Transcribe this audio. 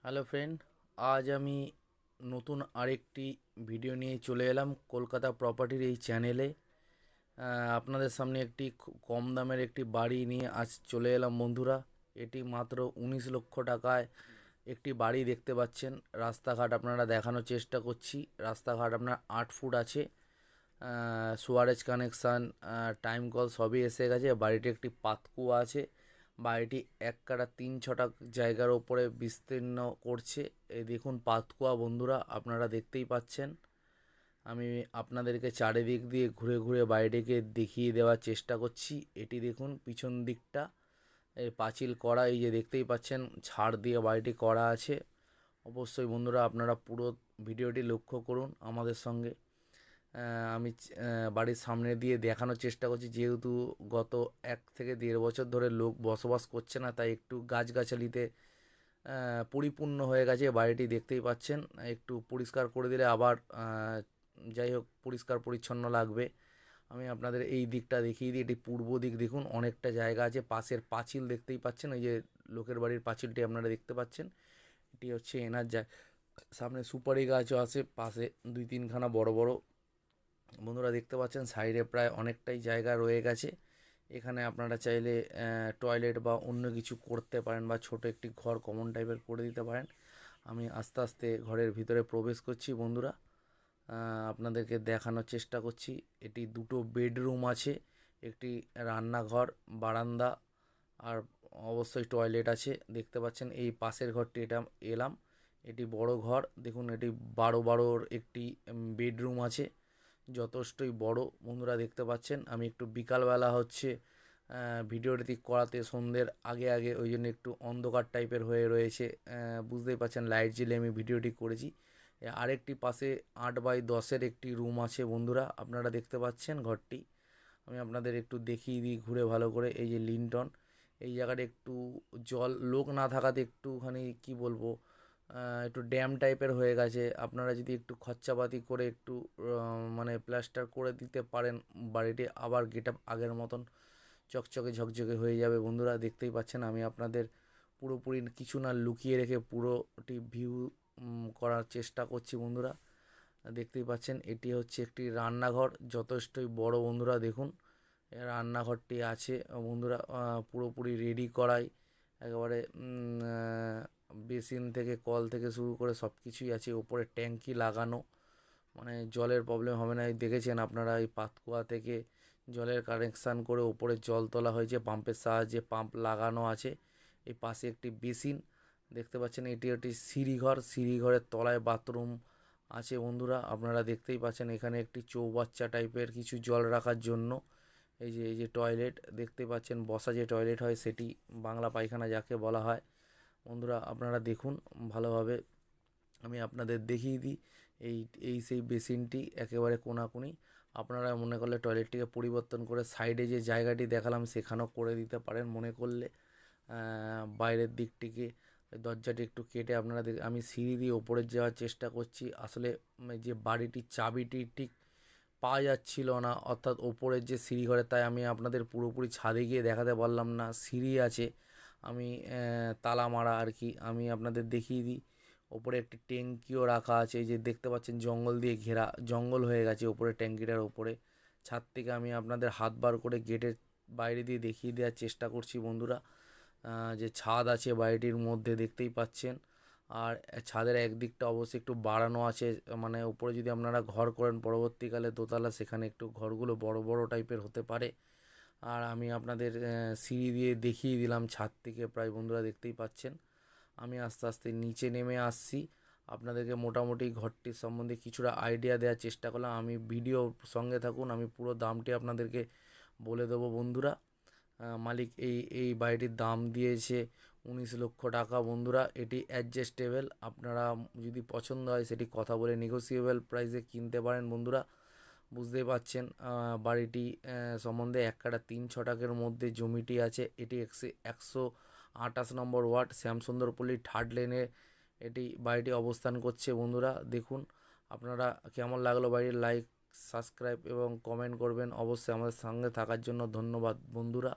Hello friend, আজ আমি নতুন আরেকটি ভিডিও নিয়ে চলে এলাম কলকাতা প্রপার্টির এই চ্যানেলে। আপনাদের সামনে একটি খুব কম দামের একটি বাড়ি নিয়ে আজ চলে এলাম বন্ধুরা। এটি মাত্র 19 লক্ষ টাকায় একটি বাড়ি দেখতে পাচ্ছেন। রাস্তাঘাট আপনারা দেখানোর চেষ্টা করছি। রাস্তাঘাট আপনার 8 ফুট আছে, সুয়ারেজ কানেকশান, টাইম কল সবই এসে গেছে। বাড়িটি একটি পাতকুয়া আছে। বাড়িটি 1 কাঠা 3 ছটা জায়গার ওপরে বিস্তীর্ণ করছে। এই দেখুন পাতকুয়া বন্ধুরা, আপনারা দেখতেই পাচ্ছেন। আমি আপনাদেরকে চারিদিক দিয়ে ঘুরে ঘুরে বাড়িটিকে দেখিয়ে দেওয়ার চেষ্টা করছি। এটি দেখুন পিছন দিকটা এই পাঁচিল করা, এই যে দেখতেই পাচ্ছেন ছাড় দিয়ে বাড়িটি করা আছে। অবশ্যই বন্ধুরা আপনারা পুরো ভিডিওটি লক্ষ্য করুন আমাদের সঙ্গে। আমি বাড়ির সামনে দিয়ে দেখানোর চেষ্টা করছি, যেহেতু গত 1 থেকে 1.5 বছর ধরে লোক বসবাস করছে না, তাই একটু গাছগাছালিতে পরিপূর্ণ হয়ে গেছে বাড়িটি। দেখতেই পাচ্ছেন একটু পরিষ্কার করে দিলে আবার যাই হোক পরিষ্কার পরিচ্ছন্ন লাগবে। আমি আপনাদের এই দিকটা দেখিয়ে দিই। এটি পূর্ব দিক, দেখুন অনেকটা জায়গা আছে। পাশের পাঁচিল দেখতেই পাচ্ছেন, ওই যে লোকের বাড়ির পাঁচিলটি আপনারা দেখতে পাচ্ছেন। এটি হচ্ছে এনার সামনে সুপারি গাছও আছে, পাশে 2-3খানা বড় বড় বন্ধুরা দেখতে পাচ্ছেন। সাইডে প্রায় অনেকটাই জায়গা রয়ে গেছে। এখানে আপনারা চাইলে টয়লেট বা অন্য কিছু করতে পারেন, বা ছোট একটি ঘর কমন টাইপের করে দিতে পারেন। আমি আস্তে আস্তে ঘরের ভিতরে প্রবেশ করছি বন্ধুরা, আপনাদেরকে দেখানোর চেষ্টা করছি। এটি 2টো বেডরুম আছে, একটি রান্নাঘর, বারান্দা, আর অবশ্যই টয়লেট আছে। দেখতে পাচ্ছেন এই পাশের ঘরটি এটা এলাম, এটি বড় ঘর। দেখুন এটি 12-12 একটি বেডরুম আছে, যথেষ্টই বড় বন্ধুরা দেখতে পাচ্ছেন। আমি একটু বিকালবেলা হচ্ছে ভিডিওটি করাতে, সন্ধ্যের আগে আগে, ওই জন্য একটু অন্ধকার টাইপের হয়ে রয়েছে। বুঝতেই পাচ্ছেন লাইট জ্বেলে আমি ভিডিওটি করেছি। আরেকটি পাশে 8x10-এর একটি রুম আছে বন্ধুরা, আপনারা দেখতে পাচ্ছেন ঘরটি। আমি আপনাদের একটু দেখিয়ে দিই ঘুরে ভালো করে। এই যে লিন্টন, এই জায়গাটা একটু জল লোক না থাকাতে একটুখানি কি বলবো, একটু ড্যাম টাইপের হয়ে গেছে। আপনারা যদি একটু খরচাপাতি করে একটু মানে প্লাস্টার করে দিতে পারেন, বাড়িটি আবার গেট আপ আগের মতন চকচকে ঝকঝকে হয়ে যাবে বন্ধুরা। দেখতেই পাচ্ছেন আমি আপনাদের পুরোপুরি কিছু না লুকিয়ে রেখে পুরোটি ভিউ করার চেষ্টা করছি বন্ধুরা। দেখতেই পাচ্ছেন এটি হচ্ছে একটি রান্নাঘর, যথেষ্টই বড় বন্ধুরা। দেখুন রান্নাঘরটি আছে বন্ধুরা, পুরোপুরি রেডি করাই একেবারে। বেসিন থেকে কল থেকে শুরু করে সব কিছুই আছে। ওপরে ট্যাঙ্কি লাগানো, মানে জলের প্রবলেম হবে না। এই দেখেছেন আপনারা, এই পাতকুয়া থেকে জলের কানেকশান করে ওপরে জল তোলা হয়েছে পাম্পের সাহায্যে, পাম্প লাগানো আছে। এই পাশে একটি বেসিন দেখতে পাচ্ছেন। এটি একটি সিঁড়িঘর, সিঁড়িঘরের তলায় বাথরুম আছে বন্ধুরা, আপনারা দেখতেই পাচ্ছেন। এখানে একটি চৌবাচ্চা টাইপের কিছু জল রাখার জন্য। এই যে টয়লেট দেখতে পাচ্ছেন, বসা যে টয়লেট হয় সেটি, বাংলা পায়খানা যাকে বলা হয় বন্ধুরা। আপনারা দেখুন ভালোভাবে, আমি আপনাদের দেখিয়ে দিই। এই এই সেই বেসিনটি একেবারে কোনাকুনি। আপনারা মনে করলে টয়লেটটিকে পরিবর্তন করে সাইডে যে জায়গাটি দেখালাম সেখানেও করে দিতে পারেন মনে করলে। বাইরের দিকটিকে দরজাটি একটু কেটে আপনারা আমি সিঁড়ি দিয়ে ওপরে যাওয়ার চেষ্টা করছি। আসলে যে বাড়িটির চাবিটি ঠিক পাওয়া যাচ্ছিল না, অর্থাৎ ওপরের যে সিঁড়ি ঘরে, তাই আমি আপনাদের পুরোপুরি ছাদে গিয়ে দেখাতে পারলাম না। সিঁড়ি আছে, আমি তালা মারা আর কি। আমি আপনাদের দেখিয়ে দিই, ওপরে একটি ট্যাঙ্কিও রাখা আছে। এই যে দেখতে পাচ্ছেন জঙ্গল দিয়ে ঘেরা, জঙ্গল হয়ে গেছে ওপরে ট্যাঙ্কিটার ওপরে। ছাদ থেকে আমি আপনাদের হাত বার করে গেটের বাইরে দিয়ে দেখিয়ে দেওয়ার চেষ্টা করছি বন্ধুরা। যে ছাদ আছে বাড়িটির মধ্যে দেখতেই পাচ্ছেন। আর ছাদের একদিকটা অবশ্যই একটু বাড়ানো আছে, মানে উপরে যদি আপনারা ঘর করেন পরবর্তীকালে দোতলা, সেখানে একটু ঘরগুলো বড় বড় টাইপের হতে পারে। আর আমি আপনাদের সিঁড়ি দিয়ে দেখিয়ে দিলাম ছাদ থেকে প্রায় বন্ধুরা, দেখতেই পাচ্ছেন। আমি আস্তে আস্তে নিচে নেমে আসছি, আপনাদেরকে মোটামুটি ঘরটির সম্বন্ধে কিছুটা আইডিয়া দেওয়ার চেষ্টা করলাম। আমি ভিডিও সঙ্গে থাকুন, আমি পুরো দামটি আপনাদেরকে বলে দেবো বন্ধুরা। মালিক এই বাড়িটির দাম দিয়েছে 19 লক্ষ টাকা বন্ধুরা। এটি অ্যাডজাস্টেবল, আপনারা যদি পছন্দ হয় সেটি কথা বলে নেগোসিয়েবল প্রাইসে কিনতে পারেন বন্ধুরা। বুঝতেই পারছেন বাড়িটি সম্বন্ধে। 1 কাঠা 3 ছটাকের মধ্যে জমিটি আছে। এটি 128 নম্বর ওয়ার্ড, শ্যামসুন্দরপল্লী 3rd লেনে এটি বাড়িটি অবস্থান করছে বন্ধুরা। দেখুন আপনারা কেমন লাগলো বাড়ির, লাইক, সাবস্ক্রাইব এবং কমেন্ট করবেন অবশ্যই। আমাদের সঙ্গে থাকার জন্য ধন্যবাদ বন্ধুরা।